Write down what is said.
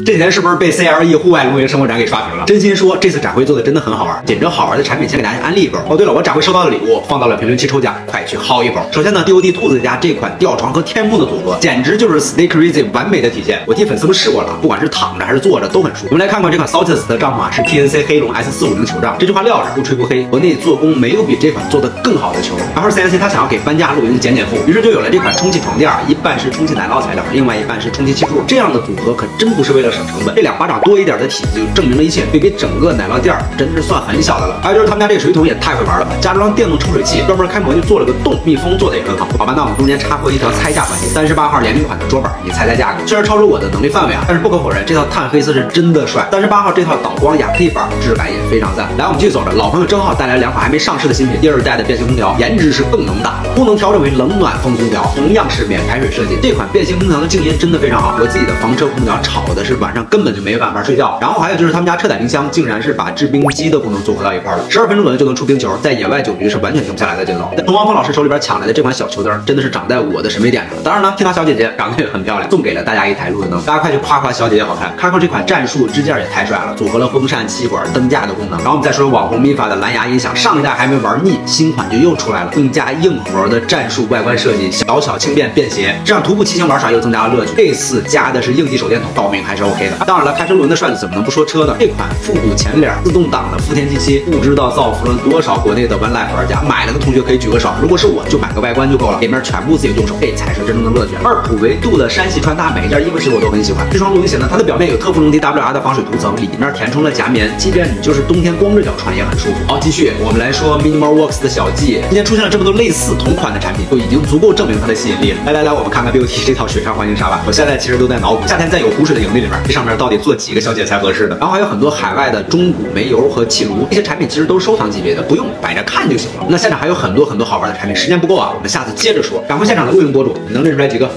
这几天是不是被 CLE 户外露营生活展给刷屏了？真心说，这次展会做的真的很好玩。紧着好玩的产品，先给大家安利一波。哦，对了，我展会收到的礼物放到了评论区抽奖，快去薅一波。首先呢 ，DOD 兔子家这款吊床和天幕的组合，简直就是 Stay Crazy 完美的体现。我替粉丝们试过了，不管是躺着还是坐着都很舒服。我们来看看这款 Saltus 的帐篷啊，是 TNC 黑龙 S450球帐。这句话撂着，不吹不黑，国内做工没有比这款做的更好的球。然后 CNC 他想要给搬家露营减负，于是就有了这款充气床垫，一半是充气奶酪材料，另外一半是充气气柱。这样的组合可真不是为了省成本。这2巴掌多一点的体积就证明了一切，对比整个奶酪垫真是算很小的了。还有就是他们家这个水桶也太会玩了吧，加装电动抽水器，专门开模就做了个洞，密封做的也很好。好吧，那我们中间插播一条猜价环节，38号联名款的桌板，你猜价格。虽然超出我的能力范围啊，但是不可否认，这套碳黑色是真的帅。38号这套导光亚克力板质感也非常赞。来，我们继续走着，老朋友正好带来2款还没上市的新品，第2代的变形空调，颜值是更能打了，功能调整为冷暖风空调，同样是免排水设计。这款变形空调的静音真的非常好，我自己的房车空调吵的是晚上根本就没办法睡觉。然后还有就是他们家车载冰箱竟然是把制冰机的功能组合到一块了，12分钟左右就能出冰球，在野外久居是完全停不下来的节奏。从汪峰老师手里边抢来的这款小球灯真的是长在我的审美点上了。当然呢，听她小姐姐长得也很漂亮，送给了大家一台路灯，大家快去夸夸小姐姐好看。Carco 这款战术支架也太帅了，组合了风扇、气管、灯架的功能。然后我们再说网红咪发的蓝牙音响，上一代还没玩腻，新款就又出来了，更加硬核的战术外观设计，小巧轻便便携，这样徒步骑行玩耍又增加了乐趣。这次加的是硬级手电筒，照明还是 OK 的。当然了，开车轮的帅子怎么能不说车呢？这款复古前脸自动挡的富田777，不知道造福了多少国内的 One Life 玩家。买了的同学可以举个手，如果是我就买个外观就够了，里面全部自己动手，这才是真正的乐趣。2普维度的山系穿搭，每一件衣服其实我都很喜欢。这双露营鞋呢，它的表面有特富龙 DWR 的防水涂层，里面填充了夹棉，即便你就是冬天光着脚穿也很舒服。好，继续我们来说 Minimal Works 的小 G， 今天出现了这么多类似同款的产品，就已经足够证明它的吸引力了。来，我们看看 BOT 这套雪山环境沙发，我现在其实都在脑补，夏天在有湖水的营地里面，这上面到底坐几个小姐才合适的？然后还有很多海外的中古煤油和气炉，这些产品其实都是收藏级别的，不用摆着看就行了。那现场还有很多好玩的产品，时间不够啊，我们下次接着说。赶快现场的露营博主，你能认出来几个？